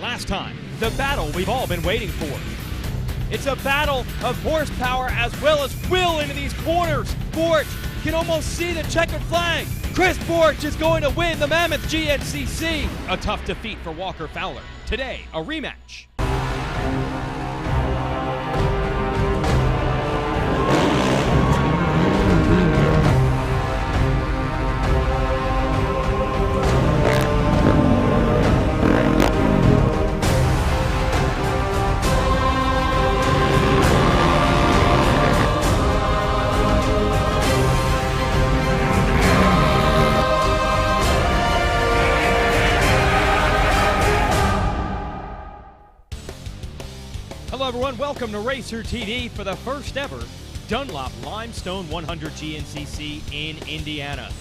Last time, the battle we've all been waiting for. It's a battle of horsepower as well as will into these corners. Borch can almost see the checkered flag. Chris Borch is going to win the Mammoth GNCC. A tough defeat for Walker Fowler. Today, a rematch. Hello everyone, welcome to RacerTV for the first ever Dunlop Limestone 100 GNCC in Indiana.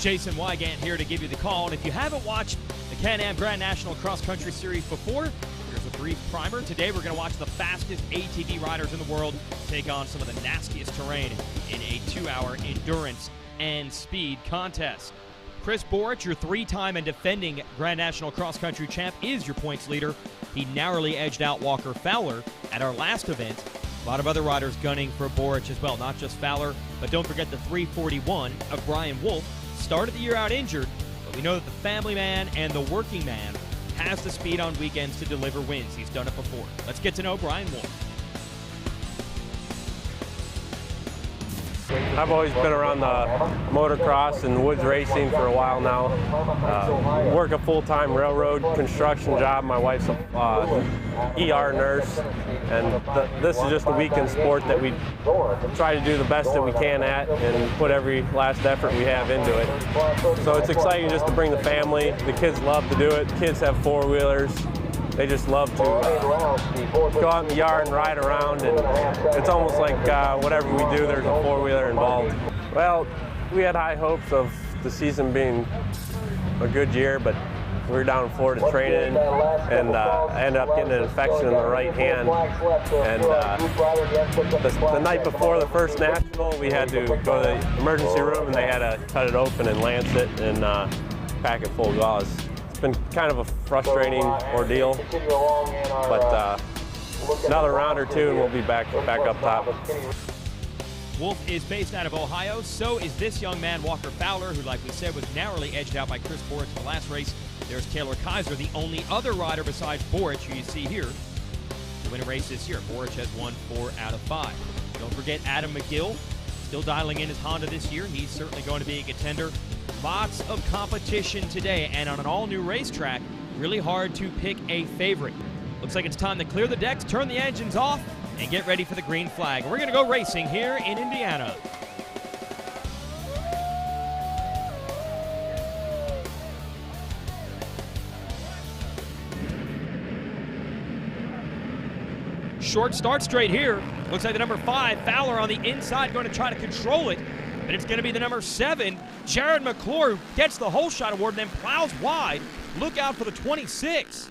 Jason Wygant here to give you the call, and if you haven't watched the Can-Am Grand National Cross Country Series before, here's a brief primer. Today we're going to watch the fastest ATV riders in the world take on some of the nastiest terrain in a 2-hour endurance and speed contest. Chris Borch, your 3-time and defending Grand National Cross Country champ, is your points leader. He narrowly edged out Walker Fowler at our last event. A lot of other riders gunning for Borch as well, not just Fowler, but don't forget the 341 of Brian Wolf. Started the year out injured, but we know that the family man and the working man has the speed on weekends to deliver wins. He's done it before. Let's get to know Brian Wolf. I've always been around the motocross and woods racing for a while now. Work a full-time railroad construction job. My wife's a ER nurse, and this is just a weekend sport that we try to do the best that we can at and put every last effort we have into it. So it's exciting just to bring the family. The kids love to do it. The kids have four-wheelers. They just love to go out in the yard and ride around, and it's almost like whatever we do, there's a four-wheeler involved. Well, we had high hopes of the season being a good year, but we were down in Florida training, and I ended up getting an infection in the right hand. And the night before the first national, we had to go to the emergency room, and they had to cut it open and lance it and pack it full of gauze. It's been kind of a frustrating ordeal, but another round or two and we'll be back up top. Wolf is based out of Ohio, so is this young man, Walker Fowler, who, like we said, was narrowly edged out by Chris Borch in the last race. There's Taylor Kaiser, the only other rider besides Borch, who you see here, to win a race this year. Borch has won 4 out of 5. Don't forget Adam McGill, still dialing in his Honda this year. He's certainly going to be a contender. Lots of competition today, and on an all-new racetrack, really hard to pick a favorite. Looks like it's time to clear the decks, turn the engines off, and get ready for the green flag. We're going to go racing here in Indiana. Short start straight here. Looks like the number 5, Fowler, on the inside, going to try to control it. But it's going to be the number 7, Jared McClure, who gets the whole shot award and then plows wide. Look out for the 26.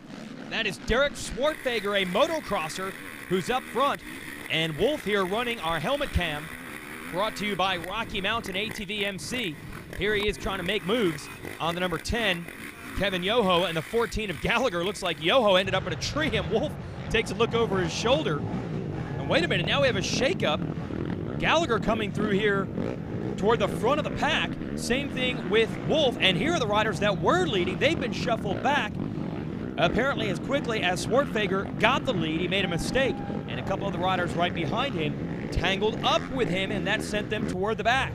That is Derek Swartfager, a motocrosser, who's up front. And Wolf here running our helmet cam, brought to you by Rocky Mountain ATV MC. Here he is trying to make moves on the number 10, Kevin Yoho, and the 14 of Gallagher. Looks like Yoho ended up in a tree, and Wolf takes a look over his shoulder. And wait a minute, now we have a shakeup. Gallagher coming through here toward the front of the pack. Same thing with Wolf, and here are the riders that were leading. They've been shuffled back. Apparently, as quickly as Swartfager got the lead, he made a mistake, and a couple of the riders right behind him tangled up with him, and that sent them toward the back.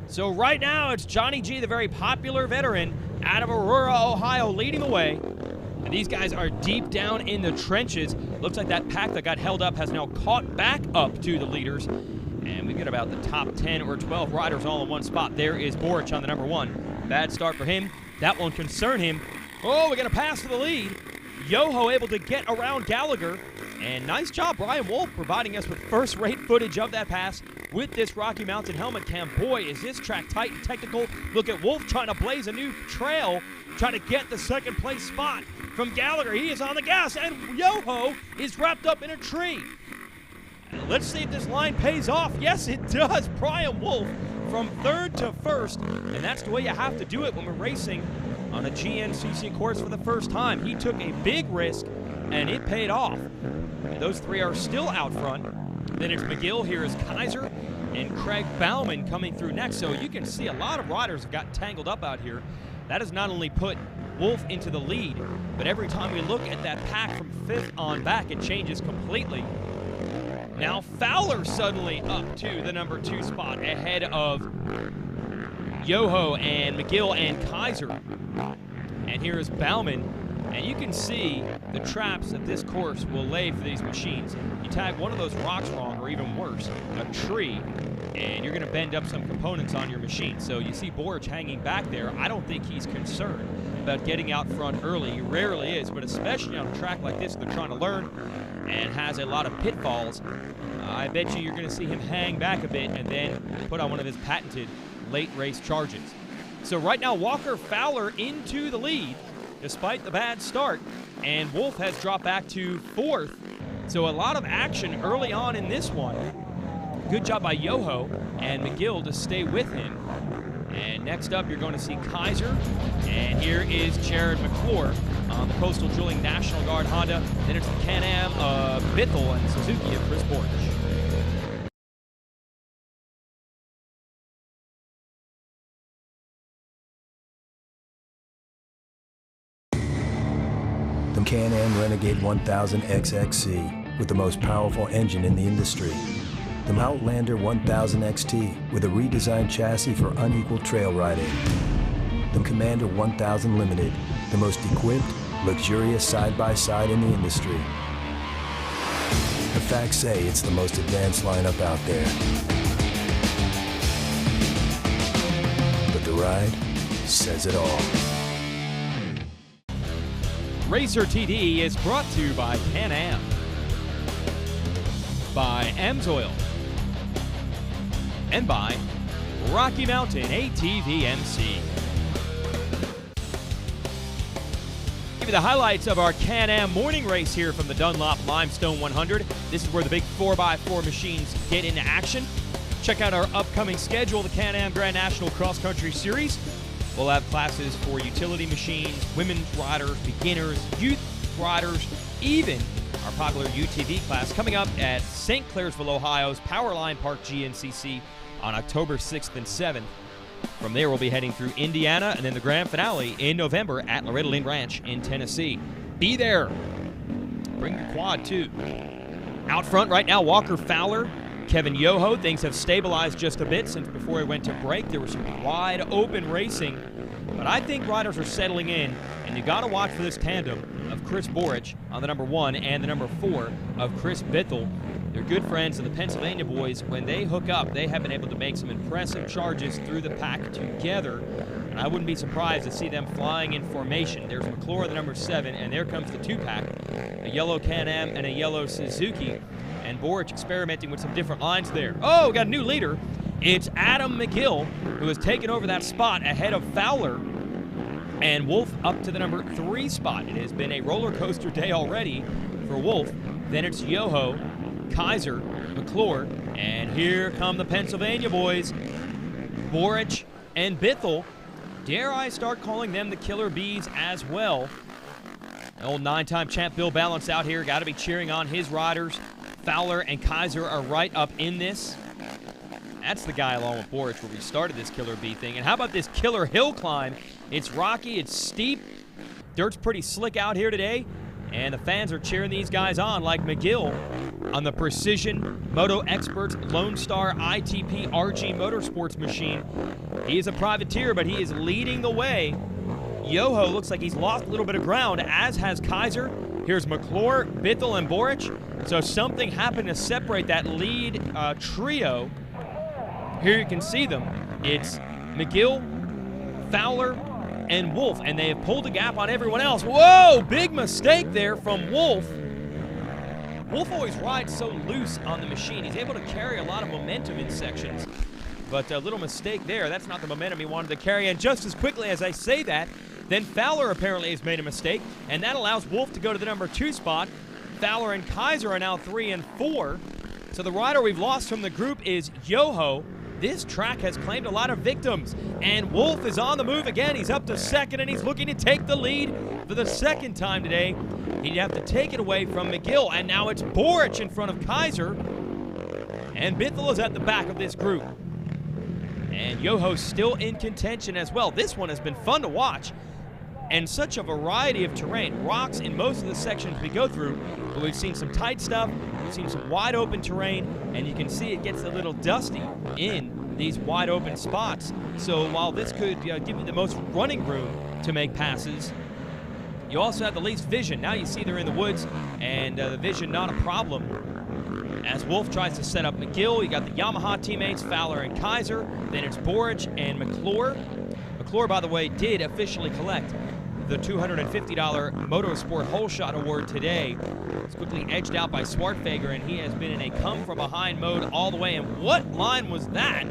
So right now, it's Johnny G, the very popular veteran out of Aurora, Ohio, leading the way. And these guys are deep down in the trenches. Looks like that pack that got held up has now caught back up to the leaders. And we've got about the top 10 or 12 riders all in one spot. There is Borch on the number 1. Bad start for him. That won't concern him. Oh, we got a pass for the lead. Yoho able to get around Gallagher. And nice job, Brian Wolf, providing us with first-rate footage of that pass with this Rocky Mountain helmet cam. Boy, is this track tight and technical. Look at Wolf trying to blaze a new trail, trying to get the second-place spot from Gallagher. He is on the gas, and Yoho is wrapped up in a tree. Let's see if this line pays off. Yes, it does. Brian Wolf from 3rd to 1st, and that's the way you have to do it when we're racing on a GNCC course for the first time. He took a big risk, and it paid off. And those three are still out front. Then it's McGill, here is Kaiser, and Craig Bauman coming through next. So you can see a lot of riders have gotten tangled up out here. That has not only put Wolf into the lead, but every time we look at that pack from 5th on back, it changes completely. Now Fowler suddenly up to the number 2 spot ahead of Yoho and McGill and Kaiser. And here is Bauman. And you can see the traps that this course will lay for these machines. You tag one of those rocks wrong, or even worse, a tree, and you're going to bend up some components on your machine. So you see Borich hanging back there. I don't think he's concerned about getting out front early. He rarely is, but especially on a track like this, they're trying to learn and has a lot of pitfalls. I bet you're going to see him hang back a bit and then put on one of his patented late race charges. So right now, Walker Fowler into the lead despite the bad start, and Wolf has dropped back to 4th. So a lot of action early on in this one. Good job by Yoho and McGill to stay with him. And next up, you're going to see Kaiser, and here is Jared McClure on the Coastal Drilling National Guard Honda. Then it's the Can-Am of Bithell and Suzuki of Chris Borich. The Can-Am Renegade 1000 XXC with the most powerful engine in the industry. The Outlander 1000 XT with a redesigned chassis for unequal trail riding. The Commander 1000 Limited, the most equipped, luxurious side-by-side in the industry. The facts say it's the most advanced lineup out there. But the ride says it all. RacerTV is brought to you by Can-Am, by AMSOIL, and by Rocky Mountain ATVMC. Give you the highlights of our Can-Am morning race here from the Dunlop Limestone 100. This is where the big 4x4 machines get into action. Check out our upcoming schedule, the Can-Am Grand National Cross Country Series. We'll have classes for utility machines, women's riders, beginners, youth riders, even our popular UTV class coming up at St. Clairsville, Ohio's Powerline Park GNCC on October 6th and 7th. From there, we'll be heading through Indiana and then the grand finale in November at Loretta Lynn Ranch in Tennessee. Be there. Bring your quad, too. Out front right now, Walker Fowler, Kevin Yoho. Things have stabilized just a bit since before he went to break. There was some wide open racing, but I think riders are settling in, and you got to watch for this tandem of Chris Borich on the number 1 and the number 4 of Chris Bithell. They're good friends of the Pennsylvania boys. When they hook up, they have been able to make some impressive charges through the pack together, and I wouldn't be surprised to see them flying in formation. There's McClure, the number 7, and there comes the 2-pack, a yellow Can-Am and a yellow Suzuki. And Borich experimenting with some different lines there. Oh, we got a new leader. It's Adam McGill, who has taken over that spot ahead of Fowler. And Wolf up to the number 3 spot. It has been a roller coaster day already for Wolf. Then it's Yoho, Kaiser, McClure, and here come the Pennsylvania boys. Borich and Bithell. Dare I start calling them the Killer Bees as well. Old 9-time champ Bill Balance out here. Got to be cheering on his riders. Fowler and Kaiser are right up in this. That's the guy along with Borich where we started this Killer Bee thing. And how about this killer hill climb? It's rocky, it's steep. Dirt's pretty slick out here today. And the fans are cheering these guys on, like McGill on the Precision Moto Experts Lone Star ITP RG Motorsports machine. He is a privateer, but he is leading the way. Yoho looks like he's lost a little bit of ground, as has Kaiser. Here's McClure, Bithell, and Borich. So something happened to separate that lead trio. Here you can see them. It's McGill, Fowler, and Wolf, and they have pulled a gap on everyone else. Whoa, big mistake there from Wolf. Wolf always rides so loose on the machine. He's able to carry a lot of momentum in sections. But a little mistake there. That's not the momentum he wanted to carry. And just as quickly as I say that, then Fowler apparently has made a mistake, and that allows Wolf to go to the number 2 spot. Fowler and Kaiser are now 3 and 4. So the rider we've lost from the group is Yoho. This track has claimed a lot of victims, and Wolf is on the move again. He's up to 2nd, and he's looking to take the lead for the second time today. He'd have to take it away from McGill, and now it's Boric in front of Kaiser. And Bithell is at the back of this group. And Yoho's still in contention as well. This one has been fun to watch. And such a variety of terrain. Rocks in most of the sections we go through, but we've seen some tight stuff, we've seen some wide open terrain, and you can see it gets a little dusty in these wide open spots. So while this could give you the most running room to make passes, you also have the least vision. Now you see they're in the woods, and the vision not a problem. As Wolf tries to set up McGill, you got the Yamaha teammates, Fowler and Kaiser. Then it's Boric and McClure. McClure, by the way, did officially collect the $250 Motorsport Hole Shot Award today. It's quickly edged out by Swartfager, and he has been in a come-from-behind mode all the way. And what line was that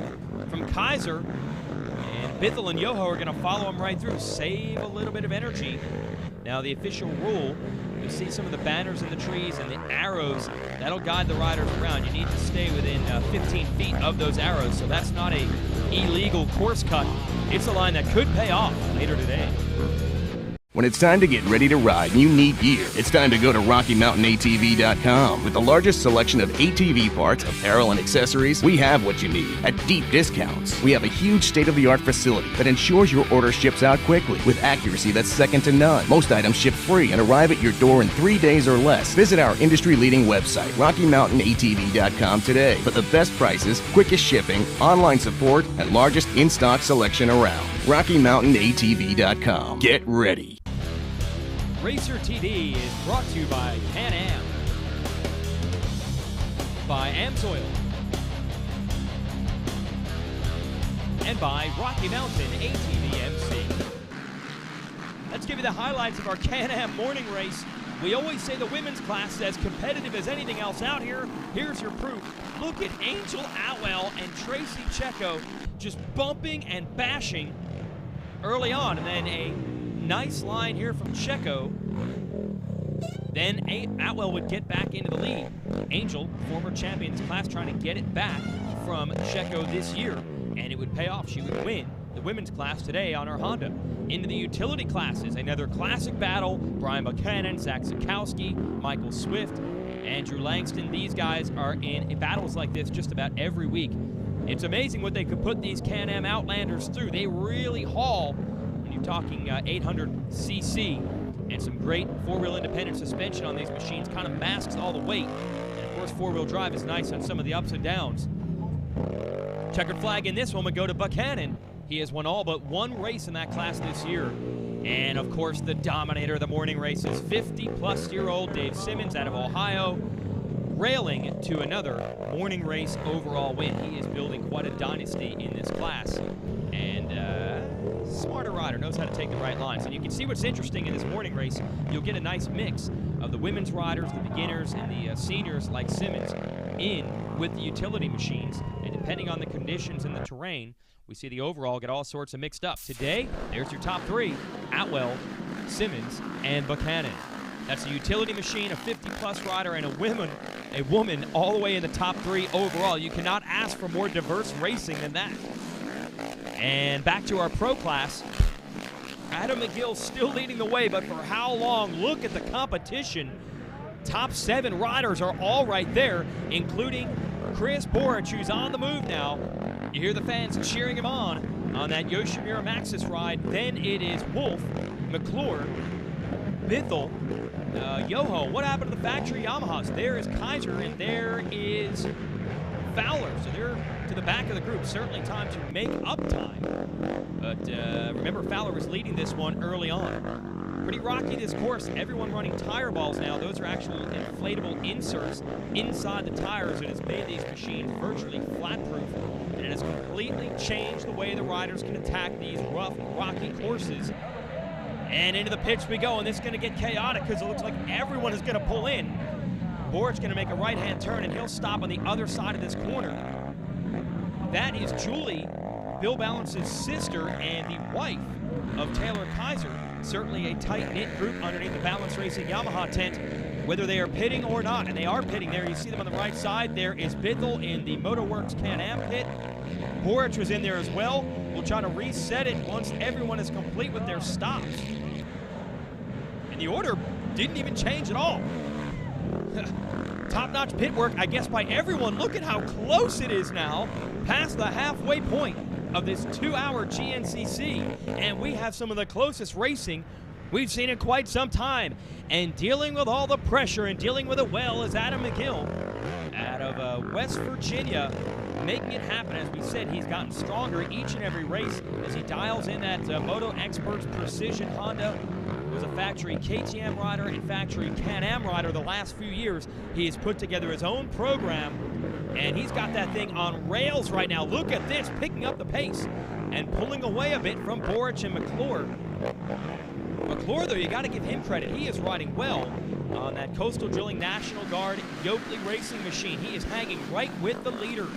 from Kaiser? And Bithell and Yoho are going to follow him right through, save a little bit of energy. Now, the official rule, you see some of the banners in the trees and the arrows. That'll guide the riders around. You need to stay within 15 feet of those arrows, so that's not a illegal course cut. It's a line that could pay off later today. When it's time to get ready to ride and you need gear, it's time to go to RockyMountainATV.com. With the largest selection of ATV parts, apparel, and accessories, we have what you need at deep discounts. We have a huge state-of-the-art facility that ensures your order ships out quickly with accuracy that's second to none. Most items ship free and arrive at your door in 3 days or less. Visit our industry-leading website, RockyMountainATV.com today for the best prices, quickest shipping, online support, and largest in-stock selection around. RockyMountainATV.com. Get ready. RacerTV is brought to you by Can-Am, by Amsoil, and by Rocky Mountain ATV MC. Let's give you the highlights of our Can-Am morning race. We always say the women's class is as competitive as anything else out here. Here's your proof. Look at Angel Atwell and Tracy Checo just bumping and bashing early on, and then a nice line here from Checo. Then Atwell would get back into the lead. Angel, former champion in this class, trying to get it back from Checo this year, and it would pay off. She would win the women's class today on her Honda. Into the utility classes, another classic battle. Brian Buchanan, Zach Sikowski, Michael Swift, Andrew Langston. These guys are in battles like this just about every week. It's amazing what they could put these Can-Am Outlanders through. They really haul. You're talking 800cc and some great four-wheel independent suspension on these machines, kind of masks all the weight. And of course, four-wheel drive is nice on some of the ups and downs. Checkered flag in this one would go to Buchanan. He has won all but one race in that class this year. And of course, the dominator of the morning races, 50-plus-year-old Dave Simmons out of Ohio, railing to another morning race overall win. He is building quite a dynasty in this class. And smarter rider, knows how to take the right lines. And you can see what's interesting in this morning race. You'll get a nice mix of the women's riders, the beginners, and the seniors like Simmons in with the utility machines. And depending on the conditions and the terrain, we see the overall get all sorts of mixed up. Today, there's your top three: Atwell, Simmons, and Buchanan. That's a utility machine, a 50-plus rider, and a woman all the way in the top three overall. You cannot ask for more diverse racing than that. And back to our pro class. Adam McGill still leading the way, but for how long? Look at the competition. Top 7 riders are all right there, including Chris Boric, who's on the move now. You hear the fans cheering him on that Yoshimura Maxxis ride. Then it is Wolf, McClure, Bithell, Yoho. What happened to the factory Yamahas? There is Kaiser, and there is Fowler. So they're to the back of the group. Certainly time to make up time. But remember, Fowler was leading this one early on. Pretty rocky this course. Everyone running tire balls now. Those are actual inflatable inserts inside the tires. It has made these machines virtually flat-proof, and it has completely changed the way the riders can attack these rough, rocky courses. And into the pitch we go, and this is going to get chaotic because it looks like everyone is going to pull in. Boric's going to make a right-hand turn, and he'll stop on the other side of this corner. That is Julie, Bill Balance's sister and the wife of Taylor Kaiser. Certainly a tight-knit group underneath the Balance Racing Yamaha tent, whether they are pitting or not, and they are pitting there. You see them on the right side. There is Bithell in the Motorworks Can-Am pit. Boric was in there as well. We'll try to reset it once everyone is complete with their stops. And the order didn't even change at all. Top-notch pit work, I guess, by everyone. Look at how close it is now, past the halfway point of this 2-hour GNCC. And we have some of the closest racing we've seen in quite some time. And dealing with all the pressure and dealing with it well is Adam McGill out of West Virginia, making it happen. As we said, he's gotten stronger each and every race as he dials in that Moto Experts Precision Honda. Was a factory KTM rider and factory Can-Am rider the last few years. He has put together his own program, and he's got that thing on rails right now. Look at this, picking up the pace and pulling away a bit from Boric and McClure. McClure, though, you got to give him credit. He is riding well on that Coastal Drilling National Guard Yoakley racing machine. He is hanging right with the leaders.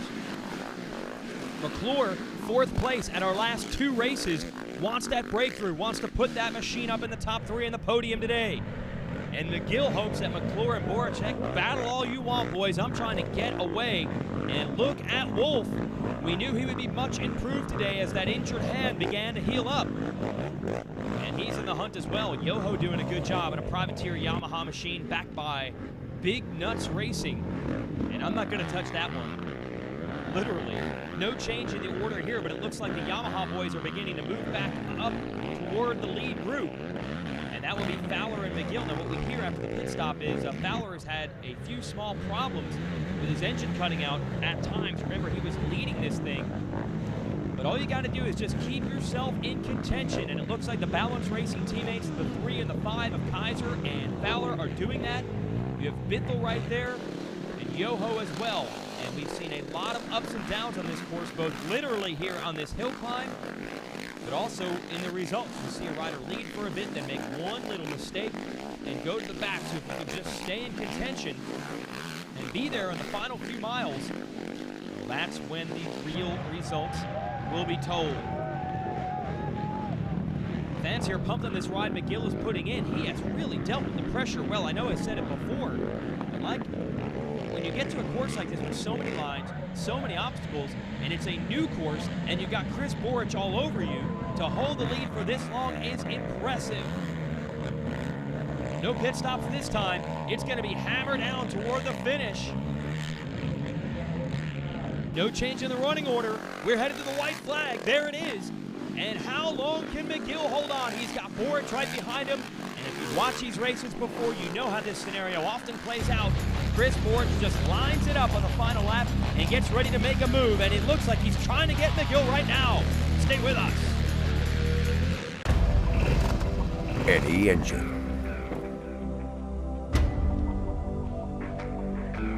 McClure, 4th place at our last 2 races, wants that breakthrough, wants to put that machine up in the top 3 in the podium today. And McGill hopes that McClure and Boracek battle all you want, boys. I'm trying to get away. And look at Wolf. We knew he would be much improved today as that injured hand began to heal up. And he's in the hunt as well. Yoho doing a good job in a privateer Yamaha machine backed by Big Nuts Racing. And I'm not going to touch that one. Literally. No change in the order here, but it looks like the Yamaha boys are beginning to move back up toward the lead group. And that will be Fowler and McGill. Now, what we hear after the pit stop is Fowler has had a few small problems with his engine cutting out at times. Remember, he was leading this thing. But all you got to do is just keep yourself in contention. And it looks like the Balance Racing teammates, the 3 and the 5 of Kaiser and Fowler, are doing that. You have Bittel right there and Yoho as well. And we've seen a lot of ups and downs on this course, both literally here on this hill climb, but also in the results. You see a rider lead for a bit, then make one little mistake and go to the back. So if you can just stay in contention and be there in the final few miles, that's when the real results will be told. Fans here pumped on this ride McGill is putting in. He has really dealt with the pressure well. I know I said it before, but like when you get to a course like this with so many lines, so many obstacles, and it's a new course, and you've got Chris Boric all over you, to hold the lead for this long is impressive. No pit stops this time. It's going to be hammered down toward the finish. No change in the running order. We're headed to the white flag. There it is. And how long can McGill hold on? He's got Boric right behind him. And if you've watched these races before, you know how this scenario often plays out. Chris Boric just lines it up on the final lap and gets ready to make a move. And it looks like he's trying to get McGill right now. Stay with us. Any engine.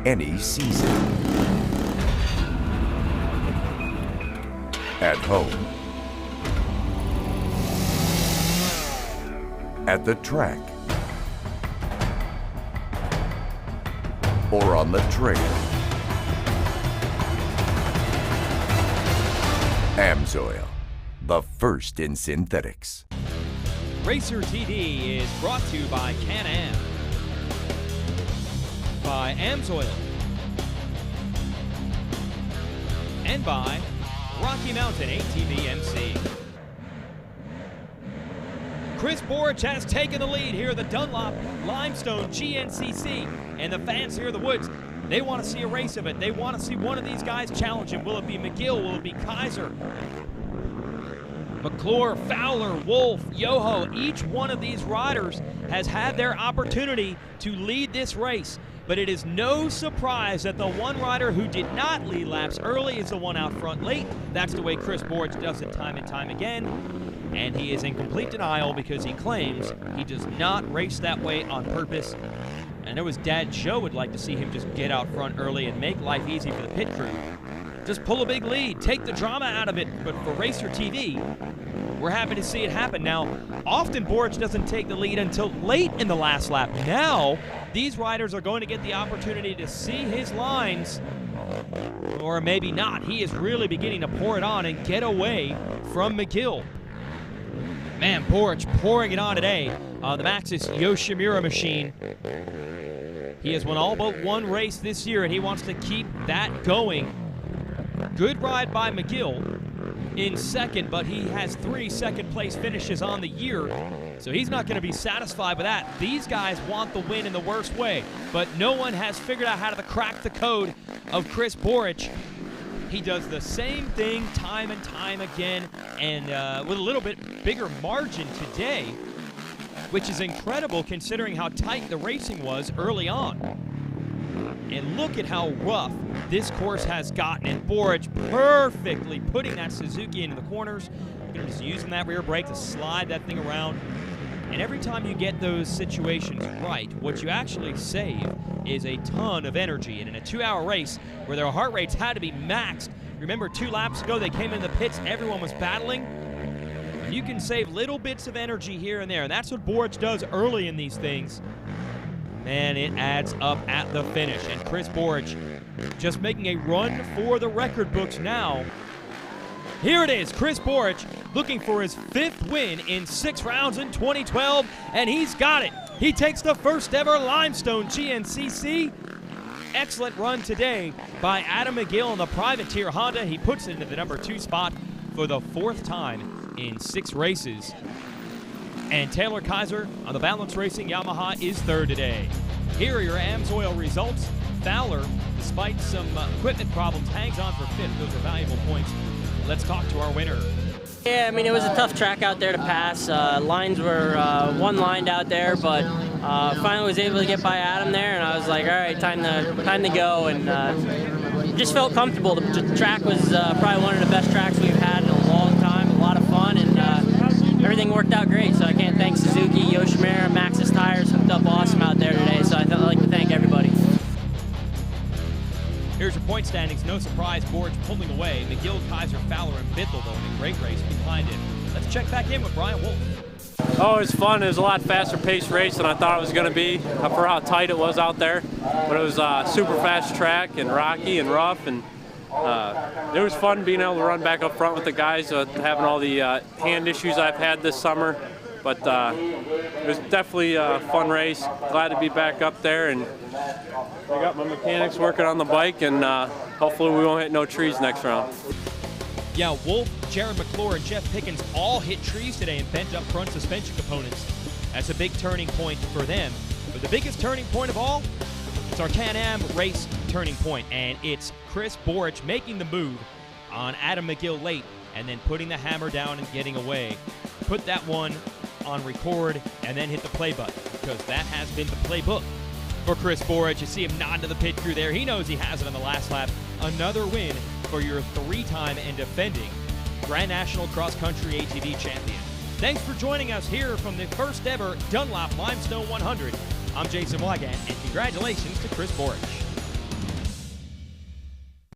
Any season. At home. At the track. Or on the trail. AMSOIL, the first in synthetics. RacerTV is brought to you by Can-Am, by AMSOIL, and by Rocky Mountain ATV MC. Chris Boric has taken the lead here at the Dunlop Limestone GNCC, and the fans here in the woods, they want to see a race of it. They want to see one of these guys challenge him. Will it be McGill? Will it be Kaiser? McClure, Fowler, Wolf, Yoho, each one of these riders has had their opportunity to lead this race. But it is no surprise that the one rider who did not lead laps early is the one out front late. That's the way Chris Boric does it time and time again. And he is in complete denial because he claims he does not race that way on purpose. And I know his dad Joe would like to see him just get out front early and make life easy for the pit crew. Just pull a big lead, take the drama out of it. But for RacerTV, we're happy to see it happen. Now, often Boric doesn't take the lead until late in the last lap. Now, these riders are going to get the opportunity to see his lines, or maybe not. He is really beginning to pour it on and get away from McGill. Man, Boric pouring it on today on the Maxxis Yoshimura machine. He has won all but one race this year, and he wants to keep that going. Good ride by McGill. in second, but he has 3 second-place finishes on the year, so he's not going to be satisfied with that. These guys want the win in the worst way, but no one has figured out how to crack the code of Chris Borich. He does the same thing time and time again, and with a little bit bigger margin today, which is incredible considering how tight the racing was early on. And look at how rough this course has gotten, and Borich perfectly putting that Suzuki into the corners. Just using that rear brake to slide that thing around. And every time you get those situations right, what you actually save is a ton of energy. And in a 2-hour race where their heart rates had to be maxed, remember 2 laps ago they came in the pits, everyone was battling. You can save little bits of energy here and there, and that's what Borich does early in these things. Man, it adds up at the finish, and Chris Borich just making a run for the record books now. Here it is, Chris Borich looking for his 5th win in 6 rounds in 2012, and he's got it. He takes the first ever Limestone GNCC. Excellent run today by Adam McGill in the privateer Honda. He puts it into the number 2 spot for the 4th time in 6 races. And Taylor Kaiser on the Balance Racing Yamaha is 3rd today. Here are your AMSOIL results. Fowler, despite some equipment problems, hangs on for 5th. Those are valuable points. Let's talk to our winner. Yeah, I mean, it was a tough track out there to pass. Lines were one-lined out there, but finally was able to get by Adam there, and I was like, all right, time to go, and just felt comfortable. The track was probably one of the best tracks we've had in a long time, a lot of fun, and everything worked out great. So I can't thank Suzuki, Yoshimura, Maxxis Tires hooked up awesome out there today, so I'd like to thank everybody. Here's your point standings. No surprise, Borich pulling away. McGill, Kaiser, Fowler, and Bithell, though, in a great race behind him. Let's check back in with Brian Wolf. Oh, it was fun. It was a lot faster paced race than I thought it was going to be for how tight it was out there. But it was a super fast track and rocky and rough, and it was fun being able to run back up front with the guys, having all the hand issues I've had this summer. But it was definitely a fun race. Glad to be back up there, and I got my mechanics working on the bike, and hopefully we won't hit no trees next round. Yeah, Wolf, Jared McClure, and Jeff Pickens all hit trees today and bent up front suspension components. That's a big turning point for them. But the biggest turning point of all, it's our Can-Am race turning point, and it's Chris Borich making the move on Adam McGill late and then putting the hammer down and getting away. Put that one on record and then hit the play button, because that has been the playbook for Chris Borich. You see him nod to the pit crew there. He knows he has it on the last lap. Another win for your 3-time and defending Grand National Cross Country ATV champion. Thanks for joining us here from the first ever Dunlop Limestone 100. I'm Jason Wygant, and congratulations to Chris Borich.